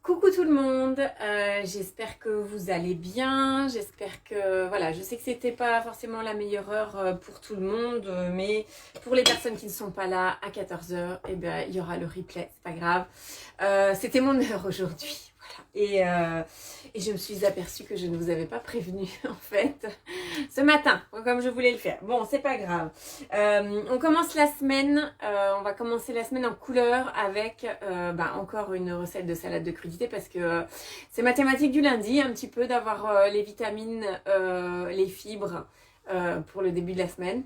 Coucou tout le monde, j'espère que vous allez bien, j'espère que, voilà, je sais que c'était pas forcément la meilleure heure pour tout le monde, mais pour les personnes qui ne sont pas là à 14 h, eh ben, il y aura le replay, c'est pas grave. C'était mon heure aujourd'hui, voilà. Et je me suis aperçue que je ne vous avais pas prévenu en fait ce matin, comme je voulais le faire. Bon, c'est pas grave. On commence la semaine, on va commencer la semaine en couleur avec encore une recette de salade de crudité parce que c'est ma thématique du lundi, un petit peu d'avoir les vitamines, les fibres pour le début de la semaine.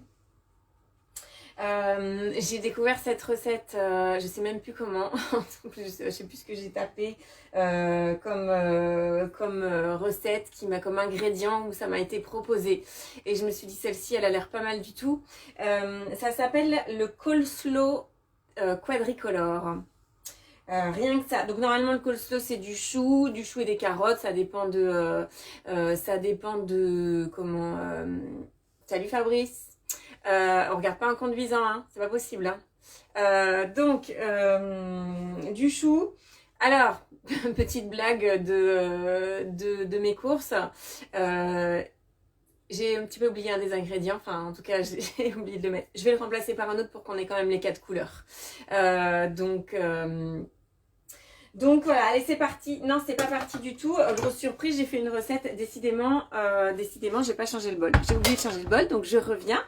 J'ai découvert cette recette, je sais même plus comment, je sais plus ce que j'ai tapé comme recette, comme ingrédient, où ça m'a été proposé. Et je me suis dit, celle-ci, elle a l'air pas mal du tout. Ça s'appelle le coleslaw quadricolore. Rien que ça. Donc normalement le coleslaw c'est du chou et des carottes. Ça dépend de comment. Salut Fabrice. On regarde pas en conduisant, hein, c'est pas possible. Hein. Du chou. Alors, petite blague de mes courses. J'ai un petit peu oublié un des ingrédients, enfin en tout cas j'ai oublié de le mettre. Je vais le remplacer par un autre pour qu'on ait quand même les 4 couleurs. Donc voilà, allez c'est parti. Non, c'est pas parti du tout. Grosse surprise, j'ai fait une recette. Décidément, j'ai pas changé le bol. J'ai oublié de changer le bol, donc je reviens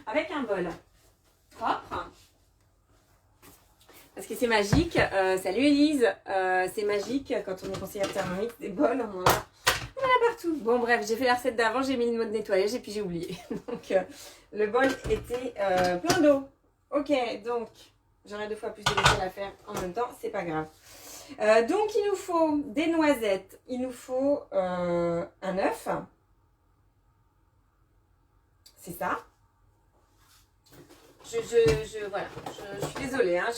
avec un bol propre. Parce que c'est magique. Salut Elise. C'est magique quand on est conseillère Thermomix, des bols, on en a partout. Bon bref, j'ai fait la recette d'avant, j'ai mis le mot de nettoyage et puis j'ai oublié. Donc le bol était plein d'eau. Ok, donc j'aurai 2 fois plus de vaisselle à faire en même temps, c'est pas grave. Donc il nous faut des noisettes, il nous faut un œuf. C'est ça. Voilà, je suis désolée, hein,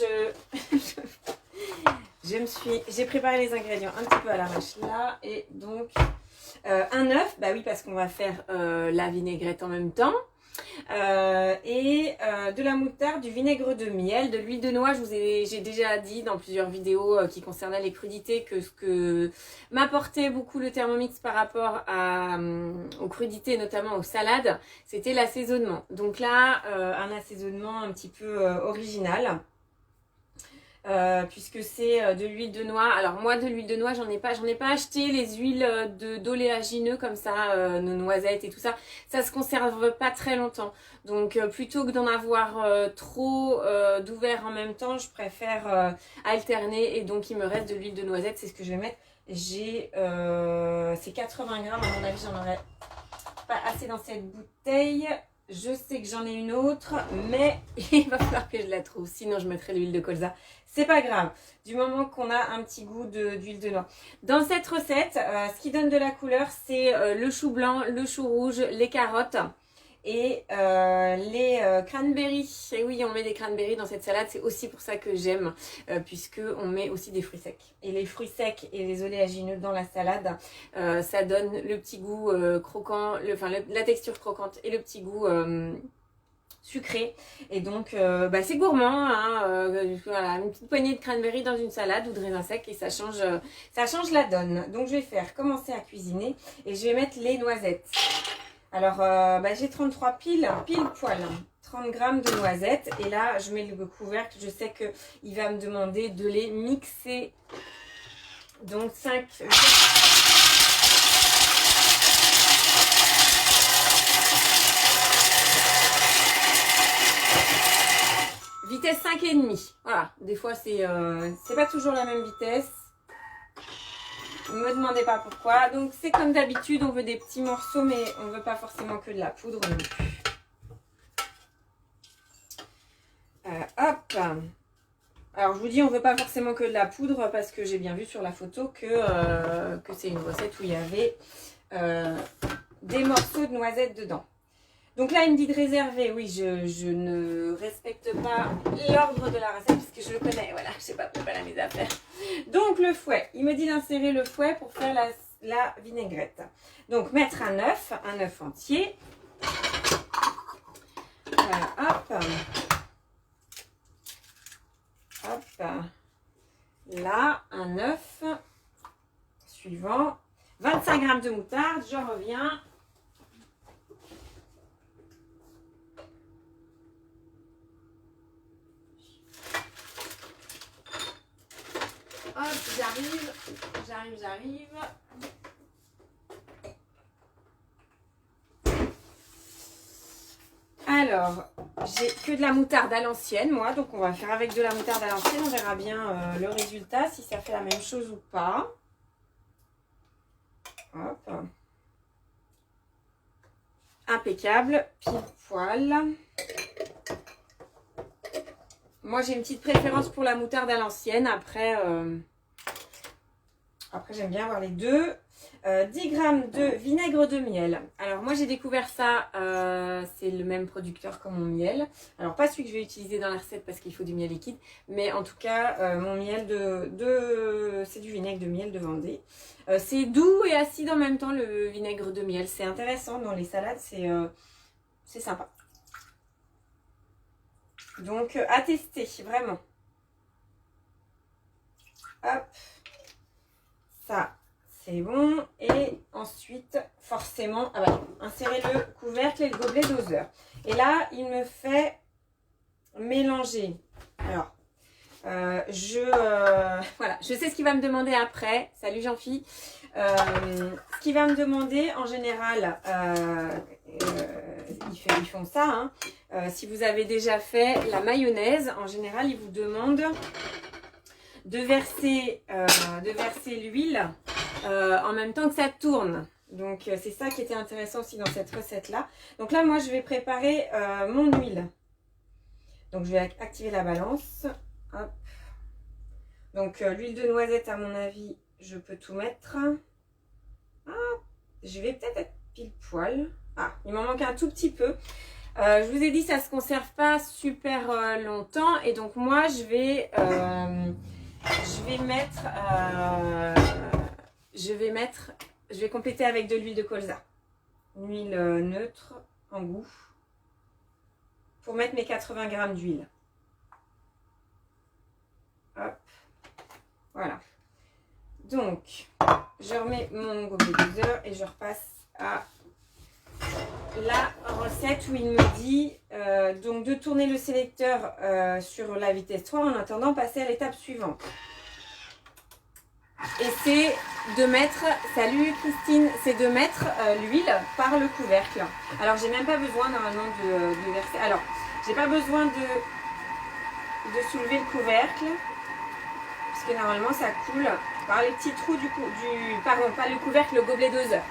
j'ai préparé les ingrédients un petit peu à l'arrache là, et donc un œuf, bah oui parce qu'on va faire la vinaigrette en même temps, de la moutarde, du vinaigre de miel, de l'huile de noix. J'ai déjà dit dans plusieurs vidéos qui concernaient les crudités que ce que m'apportait beaucoup le Thermomix par rapport aux crudités, notamment aux salades, c'était l'assaisonnement. Donc là, un assaisonnement un petit peu original. Puisque c'est de l'huile de noix. Alors moi de l'huile de noix j'en ai pas acheté les huiles d'oléagineux comme ça, nos noisettes et tout ça, ça se conserve pas très longtemps. Donc plutôt que d'en avoir trop d'ouvert en même temps, je préfère alterner, et donc il me reste de l'huile de noisette, c'est ce que je vais mettre. J'ai c'est 80 grammes, à mon avis j'en aurais pas assez dans cette bouteille. Je sais que j'en ai une autre, mais il va falloir que je la trouve, sinon je mettrai l'huile de colza. C'est pas grave, du moment qu'on a un petit goût d'huile de noix. Dans cette recette, ce qui donne de la couleur, c'est le chou blanc, le chou rouge, les carottes et les cranberries. Et oui, on met des cranberries dans cette salade, c'est aussi pour ça que j'aime, puisque on met aussi des fruits secs. Et les fruits secs et les oléagineux dans la salade, ça donne le petit goût croquant, la texture croquante et le petit goût sucré. Et donc c'est gourmand, hein, voilà, une petite poignée de cranberry dans une salade ou de raisins secs, et ça change la donne. Donc je vais commencer à cuisiner et je vais mettre les noisettes. Alors j'ai 33 pile poil, 30 grammes de noisettes, et là je mets le couvercle. Je sais qu'il va me demander de les mixer. Donc 5 vitesse 5,5. Voilà, des fois c'est pas toujours la même vitesse. Ne me demandez pas pourquoi. Donc c'est comme d'habitude, on veut des petits morceaux, mais on veut pas forcément que de la poudre non plus. Hop. Alors je vous dis, on veut pas forcément que de la poudre, parce que j'ai bien vu sur la photo que c'est une recette où il y avait des morceaux de noisettes dedans. Donc là, il me dit de réserver. Oui, je ne respecte pas l'ordre de la recette parce que je le connais. Voilà, je sais pas préparer mes affaires. Donc le fouet. Il me dit d'insérer le fouet pour faire la vinaigrette. Donc mettre un œuf entier. Hop. Hop. Là, un œuf suivant. 25 g de moutarde, je reviens. Hop, j'arrive. Alors, j'ai que de la moutarde à l'ancienne, moi, donc on va faire avec de la moutarde à l'ancienne. On verra bien le résultat, si ça fait la même chose ou pas. Hop. Impeccable, pile poil. Moi, j'ai une petite préférence pour la moutarde à l'ancienne. Après j'aime bien avoir les deux. 10 g de vinaigre de miel. Alors, moi, j'ai découvert ça. C'est le même producteur que mon miel. Alors, pas celui que je vais utiliser dans la recette parce qu'il faut du miel liquide. Mais en tout cas, mon miel c'est du vinaigre de miel de Vendée. C'est doux et acide en même temps, le vinaigre de miel. C'est intéressant. Dans les salades, c'est sympa. Donc, à tester, vraiment. Hop. Ça, c'est bon. Et ensuite, forcément, insérer le couvercle et le gobelet doseur. Et là, il me fait mélanger. Alors, voilà, je sais ce qu'il va me demander après. Salut Jean-Phi. Ce qu'il va me demander, en général, ils font ça. Hein. Si vous avez déjà fait la mayonnaise, en général, ils vous demandent de verser l'huile en même temps que ça tourne. Donc, c'est ça qui était intéressant aussi dans cette recette-là. Donc là, moi, je vais préparer mon huile. Donc, je vais activer la balance. Hop. Donc, l'huile de noisette, à mon avis, je peux tout mettre. Ah, je vais peut-être être pile poil. Ah, il m'en manque un tout petit peu. Je vous ai dit, ça ne se conserve pas super longtemps. Et donc, moi, je vais compléter avec de l'huile de colza. Une huile neutre en goût. Pour mettre mes 80 g d'huile. Hop. Voilà. Donc, je remets mon gobelet doseur et je repasse à la recette où il me dit donc de tourner le sélecteur sur la vitesse 3 en attendant passer à l'étape suivante. Et c'est de mettre, salut Christine, c'est de mettre l'huile par le couvercle. Alors j'ai même pas besoin normalement de verser, alors j'ai pas besoin de soulever le couvercle, puisque normalement ça coule par les petits trous pardon, pas le couvercle, le gobelet doseur.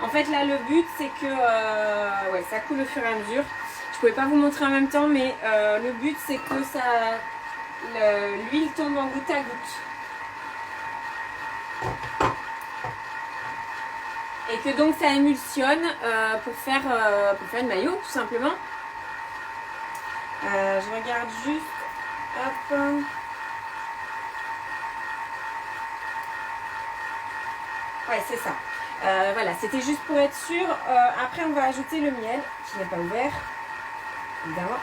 En fait là le but c'est que ça coule au fur et à mesure. Je pouvais pas vous montrer en même temps, mais le but c'est que l'huile tombe en goutte à goutte. Et que donc ça émulsionne pour faire une maillot tout simplement. Je regarde juste. Hop. Ouais, c'est ça. Voilà, c'était juste pour être sûr. Après, on va ajouter le miel qui n'est pas ouvert, évidemment.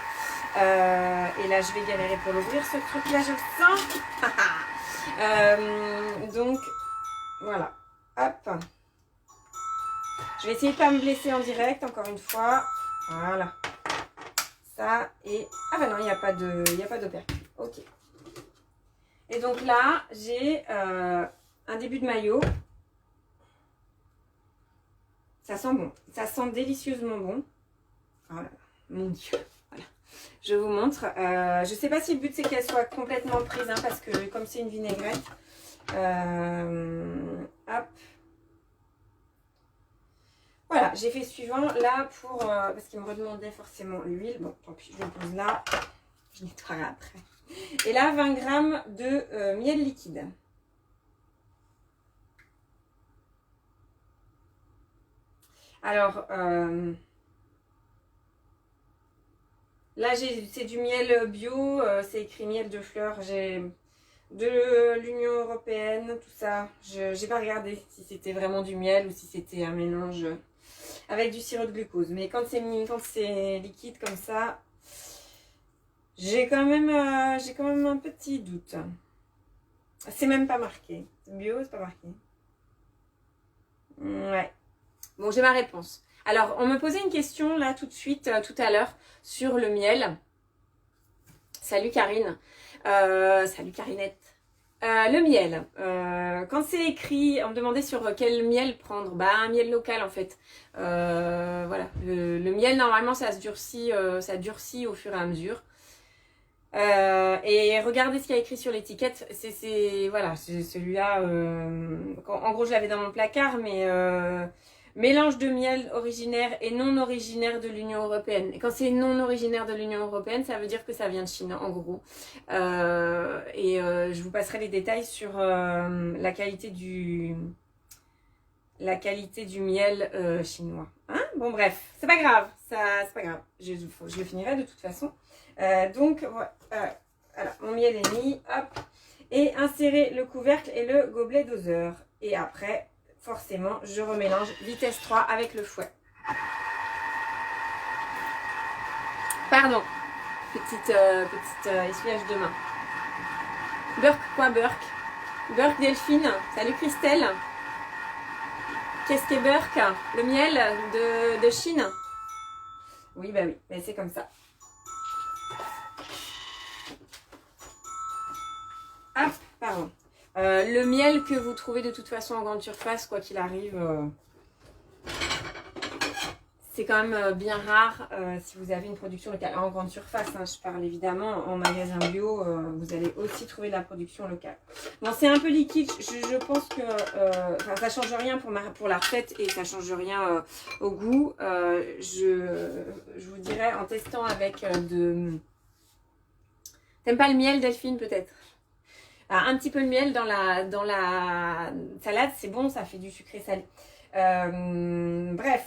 Et là, je vais galérer pour l'ouvrir, ce truc-là, je le sens. Donc, voilà. Hop. Je vais essayer de ne pas me blesser en direct, encore une fois. Voilà. Ça et... Ah bah non, il n'y a pas d'opercule. Ok. Et donc là, j'ai un début de maillot. Ça sent bon. Ça sent délicieusement bon. Oh là là, mon Dieu. Voilà. Je vous montre. Je ne sais pas si le but c'est qu'elle soit complètement prise, hein, parce que comme c'est une vinaigrette. Hop. Voilà, j'ai fait suivant là pour... parce qu'il me redemandait forcément l'huile. Bon, tant pis, je le pose là. Je nettoierai après. Et là, 20 g de miel liquide. Alors, là, c'est du miel bio. C'est écrit miel de fleurs. J'ai de l'Union européenne, tout ça. Je n'ai pas regardé si c'était vraiment du miel ou si c'était un mélange avec du sirop de glucose. Mais quand c'est liquide comme ça, j'ai quand même un petit doute. C'est même pas marqué. Bio, c'est pas marqué. Ouais. Bon, j'ai ma réponse. Alors, on me posait une question là tout de suite, tout à l'heure, sur le miel. Salut Karine. Salut Carinette. Le miel. Quand c'est écrit, on me demandait sur quel miel prendre. Bah, un miel local en fait. Voilà. Le miel, normalement, ça durcit au fur et à mesure. Et regardez ce qu'il y a écrit sur l'étiquette. Voilà, c'est celui-là. En gros, je l'avais dans mon placard, mais mélange de miel originaire et non originaire de l'Union européenne. Et quand c'est non originaire de l'Union européenne, ça veut dire que ça vient de Chine, en gros. Je vous passerai les détails sur la qualité du miel chinois. Hein, bon, bref, c'est pas grave. C'est pas grave. Je le finirai de toute façon. Alors, mon miel est mis. Hop. Et insérer le couvercle et le gobelet doseur. Et après, forcément, je remélange vitesse 3 avec le fouet. Pardon. Petite essuyage de main. Burke, quoi Burke? Burke Delphine. Salut Christelle. Qu'est-ce qu'est Burke? Le miel de Chine? Oui, bah oui, mais c'est comme ça. Hop, pardon. Le miel que vous trouvez de toute façon en grande surface, quoi qu'il arrive, c'est quand même bien rare si vous avez une production locale. En grande surface, hein, je parle évidemment, en magasin bio, vous allez aussi trouver de la production locale. Bon, c'est un peu liquide, je pense que ça ne change rien pour la recette et ça ne change rien au goût. Je vous dirais en testant avec de... T'aimes pas le miel, Delphine, peut-être? Un petit peu de miel dans la salade, c'est bon, ça fait du sucré salé. Bref.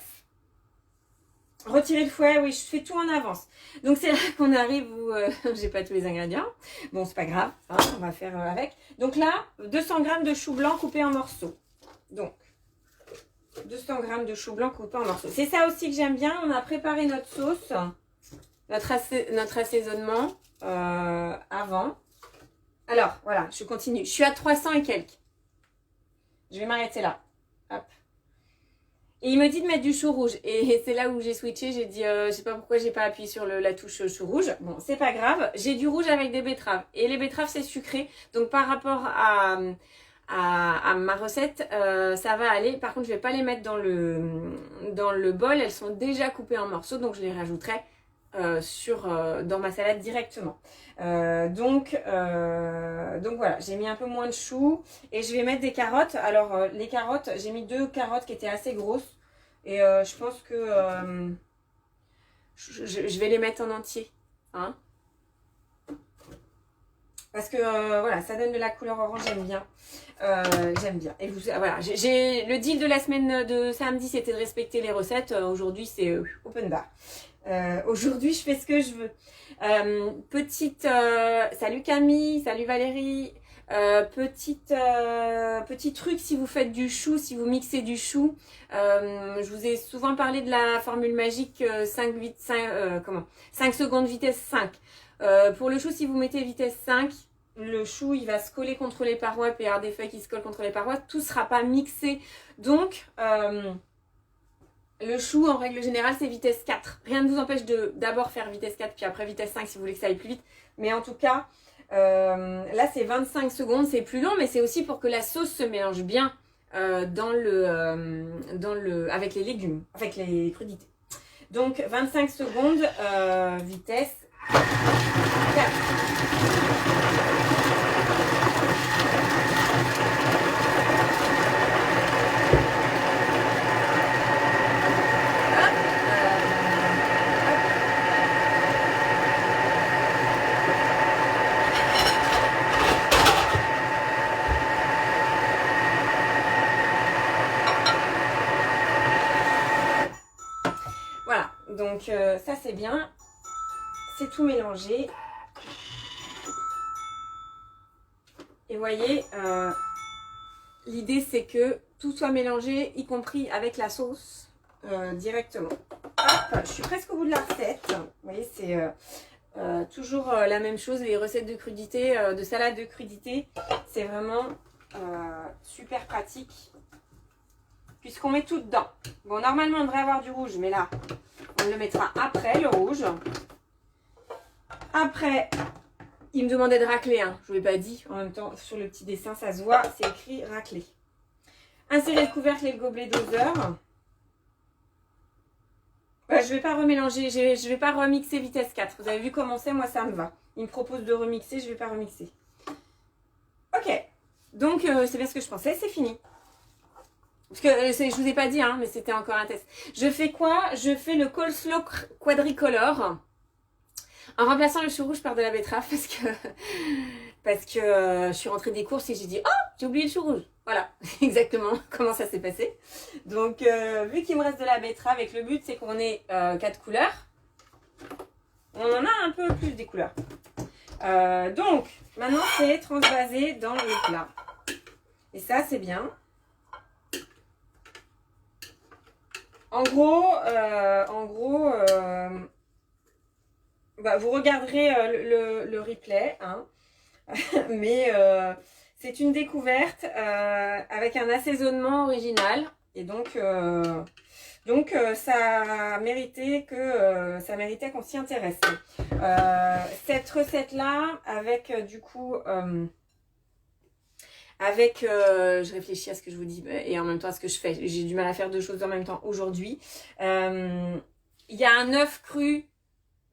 Retirer le fouet, oui, je fais tout en avance. Donc c'est là qu'on arrive où j'ai pas tous les ingrédients. Bon, c'est pas grave, hein, on va faire avec. Donc là, 200 g de chou blanc coupé en morceaux. Donc, 200 g de chou blanc coupé en morceaux. C'est ça aussi que j'aime bien. On a préparé notre sauce, notre assaisonnement avant. Alors, voilà, je continue. Je suis à 300 et quelques. Je vais m'arrêter là. Hop. Et il me dit de mettre du chou rouge. Et c'est là où j'ai switché. J'ai dit, je sais pas pourquoi j'ai pas appuyé sur la touche chou rouge. Bon, c'est pas grave. J'ai du rouge avec des betteraves. Et les betteraves, c'est sucré. Donc, par rapport à ma recette, ça va aller. Par contre, je vais pas les mettre dans le bol. Elles sont déjà coupées en morceaux. Donc, je les rajouterai dans ma salade directement. Donc voilà, j'ai mis un peu moins de choux et je vais mettre des carottes. Alors les carottes, j'ai mis 2 carottes qui étaient assez grosses et je pense que je vais les mettre en entier, hein, parce que voilà, ça donne de la couleur orange, j'aime bien. Et voilà, le deal de la semaine de samedi, c'était de respecter les recettes. Aujourd'hui, c'est open bar. Aujourd'hui, je fais ce que je veux. Salut Camille, salut Valérie. Petit truc, si vous faites du chou, si vous mixez du chou, je vous ai souvent parlé de la formule magique 5 secondes vitesse 5. Pour le chou, si vous mettez vitesse 5, le chou il va se coller contre les parois, puis il y avoir des feuilles qui se collent contre les parois, tout ne sera pas mixé. Donc le chou en règle générale c'est vitesse 4. Rien ne vous empêche de d'abord faire vitesse 4 puis après vitesse 5 si vous voulez que ça aille plus vite. Mais en tout cas là c'est 25 secondes, c'est plus long, mais c'est aussi pour que la sauce se mélange bien avec les légumes, avec les crudités. Donc 25 secondes, vitesse 4. Donc ça c'est bien, c'est tout mélangé. Et vous voyez, l'idée c'est que tout soit mélangé, y compris avec la sauce directement. Hop, je suis presque au bout de la recette. Vous voyez, c'est Toujours la même chose, les recettes de crudité, de salade de crudité, c'est vraiment super pratique puisqu'on met tout dedans. Bon, normalement on devrait avoir du rouge, mais là on le mettra après le rouge. Après, il me demandait de racler, hein. Je ne vous l'ai pas dit, en même temps sur le petit dessin ça se voit, c'est écrit racler. Insérer le couvercle et le gobelet doseur. Je vais pas remélanger, je vais pas remixer vitesse 4. Vous avez vu comment c'est, moi ça me va. Il me propose de remixer, je vais pas remixer. Ok, donc c'est bien ce que je pensais, c'est fini. Parce que je vous ai pas dit, hein, mais c'était encore un test. Je fais quoi? Je fais le coleslaw quadricolore. En remplaçant le chou rouge par de la betterave parce que je suis rentrée des courses et j'ai dit « Oh, j'ai oublié le chou rouge !» Voilà, exactement comment ça s'est passé. Donc, vu qu'il me reste de la betterave et que le but, c'est qu'on ait 4 couleurs, on en a un peu plus des couleurs. Donc, maintenant, c'est transvasé dans le plat. Et ça, c'est bien. En gros, bah, vous regarderez le replay, hein. Mais c'est une découverte avec un assaisonnement original. Et donc ça méritait qu'on s'y intéresse. Cette recette-là, avec du coup... je réfléchis à ce que je vous dis et en même temps à ce que je fais. J'ai du mal à faire deux choses en même temps aujourd'hui. Il y a un œuf cru.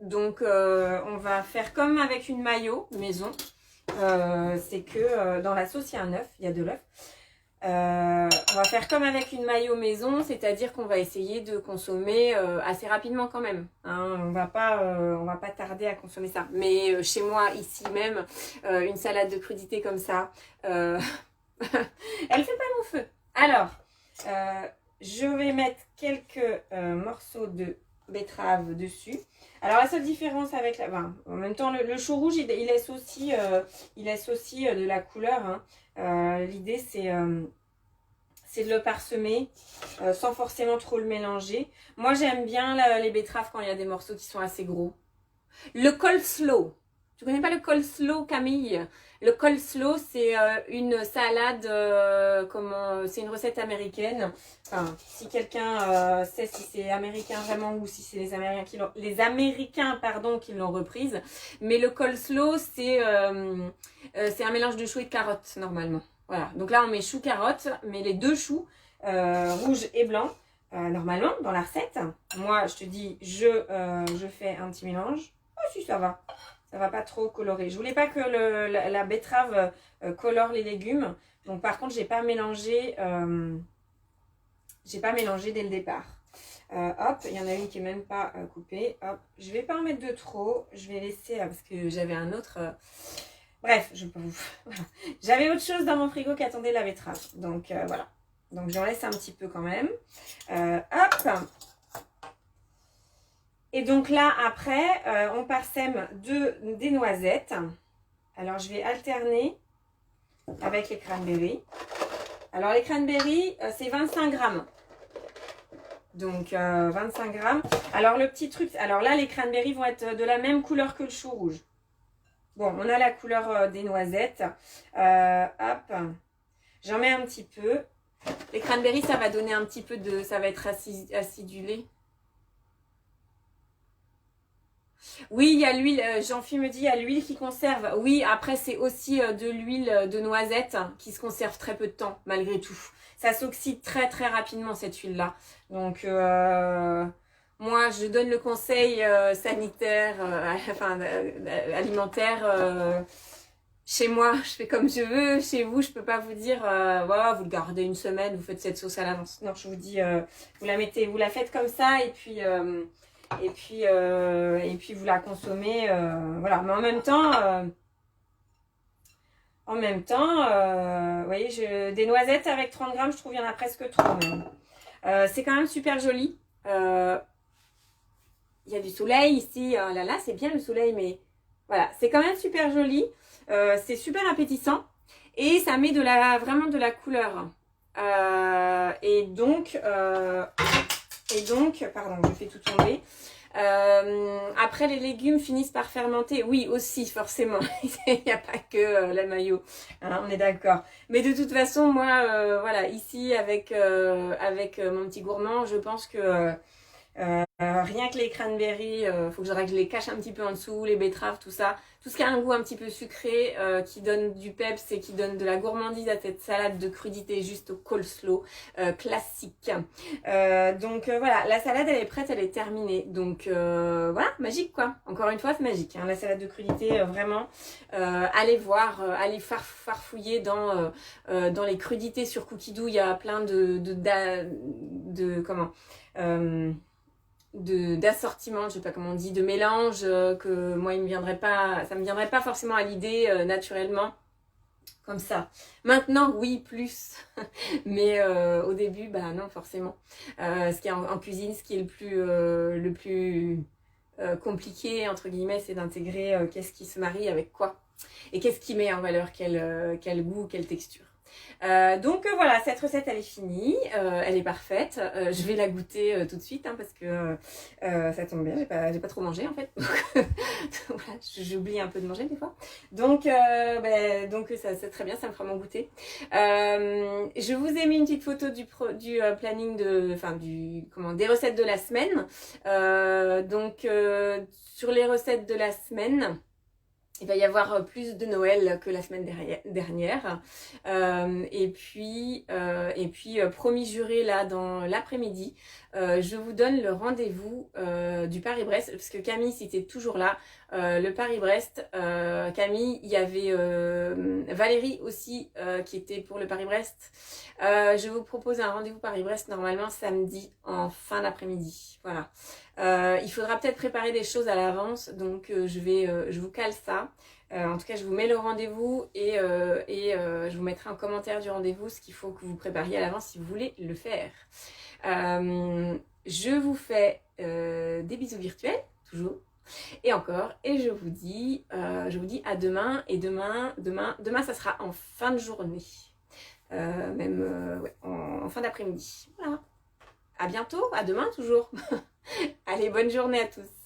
Donc, on va faire comme avec une mayo maison. C'est que dans la sauce, il y a un œuf, il y a de l'œuf. On va faire comme avec une mayo maison, c'est-à-dire qu'on va essayer de consommer assez rapidement quand même. Hein, on va pas tarder à consommer ça. Mais chez moi, ici même, une salade de crudité comme ça, elle fait pas long feu. Alors, je vais mettre quelques morceaux de betterave dessus. Alors la seule différence avec la... Ben, en même temps, le chou rouge, il laisse aussi de la couleur. Hein. L'idée, c'est de le parsemer sans forcément trop le mélanger. Moi, j'aime bien les betteraves quand il y a des morceaux qui sont assez gros. Le coleslaw. Tu connais pas le coleslaw, Camille? Le coleslaw, c'est une salade, c'est une recette américaine. Enfin, si quelqu'un sait si c'est américain vraiment ou si c'est les Américains qui l'ont reprise. Mais le coleslaw, c'est un mélange de choux et de carottes normalement. Voilà. Donc là, on met chou carotte, mais les deux choux, rouge et blanc, normalement dans la recette. Moi, je te dis, je fais un petit mélange. Oh si, ça va. Ça va pas trop colorer. Je voulais pas que la betterave colore les légumes. Donc par contre, j'ai pas mélangé dès le départ. Hop, il y en a une qui est même pas coupée. Hop, je vais pas en mettre de trop. Je vais laisser parce que j'avais un autre. Bref, voilà. J'avais autre chose dans mon frigo qui attendait la betterave. Donc voilà. Donc j'en laisse un petit peu quand même. Hop. Et donc là, après, on parsème des noisettes. Alors, je vais alterner avec les cranberries. Alors, les cranberries, c'est 25 grammes. Donc, 25 grammes. Alors, le petit truc... Alors là, les cranberries vont être de la même couleur que le chou rouge. Bon, on a la couleur des noisettes. Hop. J'en mets un petit peu. Les cranberries, ça va donner un petit peu de... Ça va être acidulé. Oui, il y a l'huile, Jean-Phi me dit, il y a l'huile qui conserve. Oui, après, c'est aussi de l'huile de noisette qui se conserve très peu de temps, malgré tout. Ça s'oxyde très, très rapidement, cette huile-là. Donc, moi, je donne le conseil sanitaire, alimentaire. Chez moi, je fais comme je veux. Chez vous, je peux pas vous dire, voilà, vous le gardez une semaine, vous faites cette sauce à l'avance. Non, je vous dis, vous la faites comme ça, et puis vous la consommez, voilà. Mais en même temps, vous voyez, des noisettes avec 30 grammes, je trouve qu'il y en a presque trop même. C'est quand même super joli. Il y a du soleil ici, là, c'est bien le soleil, mais voilà, c'est quand même super joli. C'est super appétissant et ça met vraiment de la couleur. Et donc, pardon, je fais tout tomber. Après, les légumes finissent par fermenter. Oui, aussi, forcément. Il n'y a pas que la mayo. Hein, on est d'accord. Mais de toute façon, moi, voilà, ici, avec mon petit gourmand, je pense que rien que les cranberries, faut que je les cache un petit peu en dessous, les betteraves, tout ça. Tout ce qui a un goût un petit peu sucré, qui donne du peps et qui donne de la gourmandise à cette salade de crudité juste au coleslaw classique. Voilà, la salade elle est prête, elle est terminée. Donc voilà, magique quoi. Encore une fois, c'est magique. Hein, la salade de crudité, vraiment. Allez voir, allez farfouiller dans les crudités sur Cookie Dough. Il y a plein d'assortiments, je sais pas comment on dit, de mélanges que moi ça me viendrait pas forcément à l'idée naturellement comme ça. Maintenant oui plus, mais au début bah non forcément. Ce qui est en cuisine, ce qui est le plus compliqué entre guillemets, c'est d'intégrer qu'est-ce qui se marie avec quoi et qu'est-ce qui met en valeur quel goût, quelle texture. Voilà, cette recette elle est finie, elle est parfaite. Je vais la goûter tout de suite hein, parce que ça tombe bien, j'ai pas trop mangé en fait. Voilà, j'oublie un peu de manger des fois. Donc ça c'est très bien, ça me fera mon goûter. Je vous ai mis une petite photo du planning des recettes de la semaine. Sur les recettes de la semaine, il va y avoir plus de Noël que la semaine dernière. Promis juré, là, dans l'après-midi, je vous donne le rendez-vous du Paris-Brest, parce que Camille, si t'es toujours là, le Paris-Brest, Camille, il y avait Valérie aussi qui était pour le Paris-Brest. Je vous propose un rendez-vous Paris-Brest normalement samedi en fin d'après-midi. Voilà. Il faudra peut-être préparer des choses à l'avance, donc je vous cale ça. En tout cas, je vous mets le rendez-vous et je vous mettrai en commentaire du rendez-vous ce qu'il faut que vous prépariez à l'avance si vous voulez le faire. Je vous fais des bisous virtuels, toujours. Et encore, et je vous dis à demain. Et demain, ça sera en fin de journée. En fin d'après-midi. Voilà. À bientôt, à demain toujours. Allez, bonne journée à tous.